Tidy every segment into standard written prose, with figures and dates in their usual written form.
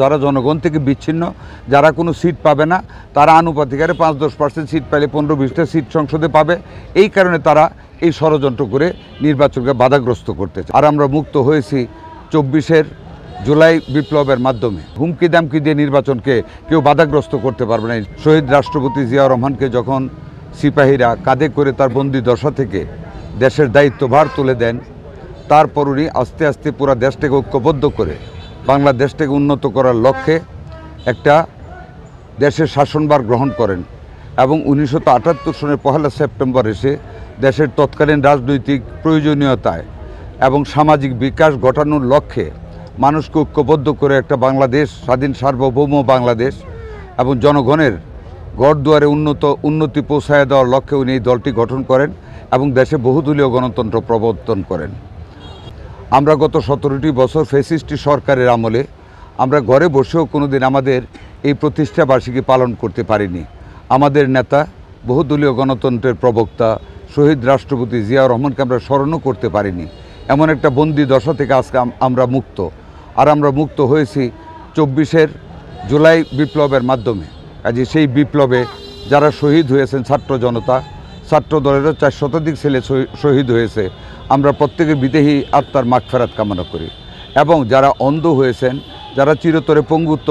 যারা জনগণ থেকে বিচ্ছিন্ন, যারা কোনো সিট পাবে না, তারা আনুপাতিক হারে ৫-১০% সিট পাইলে ১৫-২০টা সিট সংসদে পাবে। এই কারণে তারা এই ষড়যন্ত্র করে নির্বাচনকে বাধাগ্রস্ত করতে চায়। আর আমরা মুক্ত হয়েছি ২৪-এর জুলাই বিপ্লবের মাধ্যমে। হুমকি দামকি দিয়ে নির্বাচনকে কেউ বাধাগ্রস্ত করতে পারবে না। শহীদ রাষ্ট্রপতি জিয়াউর রহমানকে যখন সিপাহীরা কাঁধে করে তার বন্দি দশা থেকে দেশের দায়িত্বভার তুলে দেন, তারপরই আস্তে আস্তে পুরো দেশটাকে ঐক্যবদ্ধ করে বাংলাদেশটাকে উন্নত করার লক্ষ্যে একটা দেশের শাসনভার গ্রহণ করেন এবং ১৯৭৮ সনের ১ সেপ্টেম্বর এসে দেশের তৎকালীন রাজনৈতিক প্রয়োজনীয়তায় এবং সামাজিক বিকাশ ঘটানোর লক্ষ্যে মানুষকে ঐক্যবদ্ধ করে একটা বাংলাদেশ, স্বাধীন সার্বভৌম বাংলাদেশ এবং জনগণের ঘরদুয়ারে উন্নতি পৌঁছায় দেওয়ার লক্ষ্যে উনি এই দলটি গঠন করেন এবং দেশে বহুদলীয় গণতন্ত্র প্রবর্তন করেন। আমরা গত ১৭টি বছর ফ্যাসিস্ট সরকারের আমলে আমরা ঘরে বসেও কোনোদিন আমাদের এই প্রতিষ্ঠা বার্ষিকী পালন করতে পারিনি। আমাদের নেতা, বহুদলীয় গণতন্ত্রের প্রবক্তা শহীদ রাষ্ট্রপতি জিয়াউর রহমানকে আমরা স্মরণও করতে পারিনি। এমন একটা বন্দি দশা থেকে আজকে আমরা মুক্ত। আর আমরা মুক্ত হয়েছি ২৪-এর জুলাই বিপ্লবের মাধ্যমে। কাজে সেই বিপ্লবে যারা শহীদ হয়েছেন ছাত্র জনতা, ছাত্র দলেরও ৪ শতাধিক ছেলে শহীদ হয়েছে। আমরা প্রত্যেকের বিদেহী আত্মার মাগফিরাত কামনা করি এবং যারা অন্ধ হয়েছেন, যারা চিরতরে পঙ্গুত্ব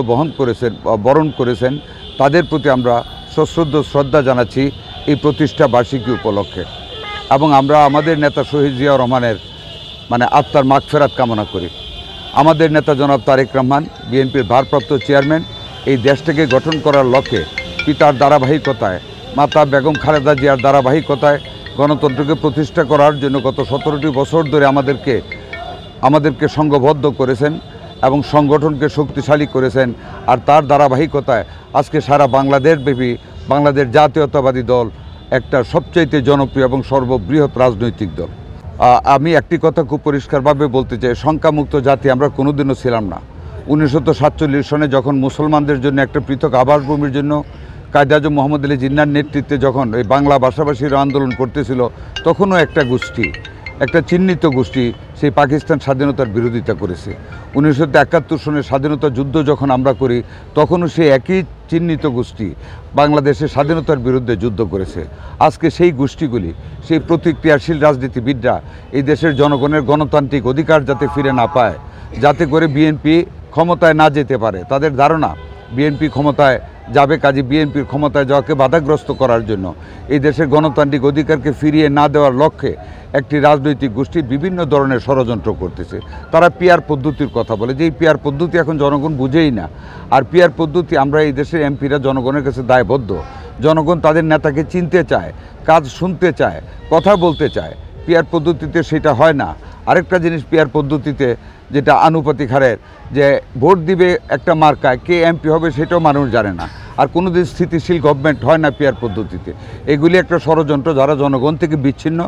বরণ করেছেন, তাদের প্রতি আমরা সশ্রদ্ধ শ্রদ্ধা জানাচ্ছি এই প্রতিষ্ঠা বার্ষিকী উপলক্ষে। এবং আমরা আমাদের নেতা শহীদ জিয়াউর রহমানের আত্মার মাগফিরাত কামনা করি। আমাদের নেতা জনাব তারেক রহমান, বিএনপির ভারপ্রাপ্ত চেয়ারম্যান, এই দেশটাকে গঠন করার লক্ষ্যে পিতার ধারাবাহিকতায়, মাতা বেগম খালেদা জিয়ার ধারাবাহিকতায় গণতন্ত্রকে প্রতিষ্ঠা করার জন্য গত ১৭টি বছর ধরে আমাদেরকে সংঘবদ্ধ করেছেন এবং সংগঠনকে শক্তিশালী করেছেন। আর তার ধারাবাহিকতায় আজকে সারা বাংলাদেশব্যাপী বাংলাদেশ জাতীয়তাবাদী দল একটা সবচাইতে জনপ্রিয় এবং সর্ববৃহৎ রাজনৈতিক দল। আমি একটি কথা খুব পরিষ্কারভাবে বলতে চাই, সংখ্যামুক্ত জাতি আমরা কোনোদিনও ছিলাম না। ১৯৪৭ সনে যখন মুসলমানদের জন্য একটা পৃথক আবাসভূমির জন্য কায়েদ আজম মোহাম্মদ আলী জিন্নাহর নেতৃত্বে যখন এই বাংলা ভাষাভাষীরা আন্দোলন করতেছিল, তখনও একটা গোষ্ঠী, একটা চিহ্নিত গোষ্ঠী সেই পাকিস্তান স্বাধীনতার বিরোধিতা করেছে। ১৯৭১ সনের স্বাধীনতা যুদ্ধ যখন আমরা করি, তখনও সেই একই চিহ্নিত গোষ্ঠী বাংলাদেশের স্বাধীনতার বিরুদ্ধে যুদ্ধ করেছে। আজকে সেই গোষ্ঠীগুলি, সেই প্রতিক্রিয়াশীল রাজনীতিবিদরা এই দেশের জনগণের গণতান্ত্রিক অধিকার যাতে ফিরে না পায়, যাতে করে বিএনপি ক্ষমতায় না যেতে পারে। তাদের ধারণা বিএনপি ক্ষমতায় যাবে, কাজে বিএনপির ক্ষমতায় যাওয়াকে বাধাগ্রস্ত করার জন্য এই দেশের গণতান্ত্রিক অধিকারকে ফিরিয়ে না দেওয়ার লক্ষ্যে একটি রাজনৈতিক গোষ্ঠী বিভিন্ন ধরনের ষড়যন্ত্র করতেছে। তারা পিআর পদ্ধতির কথা বলে, যে এই পিআর পদ্ধতি এখন জনগণ বুঝেই না। আর পিআর পদ্ধতি, আমরা এই দেশের এমপিরা জনগণের কাছে দায়বদ্ধ। জনগণ তাদের নেতাকে চিনতে চায়, কাজ শুনতে চায়, কথা বলতে চায়। পিআর পদ্ধতিতে সেটা হয় না। আরেকটা জিনিস পিআর পদ্ধতিতে যেটা আনুপাতিক হারের, যে ভোট দিবে একটা মার্কায়, কে এমপি হবে সেটাও মানুষ জানে না। আর কোনোদিন স্থিতিশীল গভর্নমেন্ট হয় না পিআর পদ্ধতিতে। এগুলি একটা ষড়যন্ত্র। যারা জনগণ থেকে বিচ্ছিন্ন,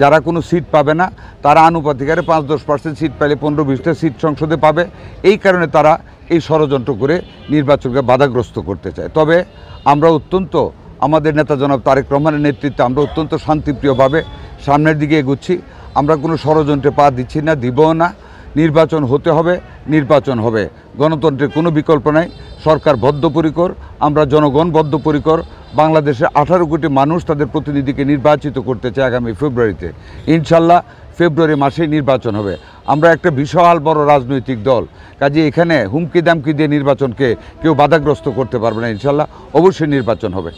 যারা কোনো সিট পাবে না, তারা আনুপাতিক হারে ৫-১০% সিট পাইলে ১৫-২০টা সিট সংসদে পাবে। এই কারণে তারা এই ষড়যন্ত্র করে নির্বাচনকে বাধাগ্রস্ত করতে চায়। তবে আমরা আমাদের নেতা জনাব তারেক রহমানের নেতৃত্বে আমরা অত্যন্ত শান্তিপ্রিয়ভাবে সামনের দিকে এগুচ্ছি। আমরা কোনো ষড়যন্ত্রে পা দিচ্ছি না, দিবও না। নির্বাচন হতে হবে, নির্বাচন হবে। গণতন্ত্রের কোনো বিকল্প নাই। সরকার বদ্ধপরিকর, আমরা জনগণ বদ্ধপরিকর। বাংলাদেশের ১৮ কোটি মানুষ তাদের প্রতিনিধিকে নির্বাচিত করতে চায় আগামী ফেব্রুয়ারিতে। ইনশাল্লাহ ফেব্রুয়ারি মাসেই নির্বাচন হবে। আমরা একটা বিশাল বড় রাজনৈতিক দল, কাজে এখানে হুমকি দামকি দিয়ে নির্বাচনকে কেউ বাধাগ্রস্ত করতে পারবে না। ইনশাল্লাহ অবশ্যই নির্বাচন হবে।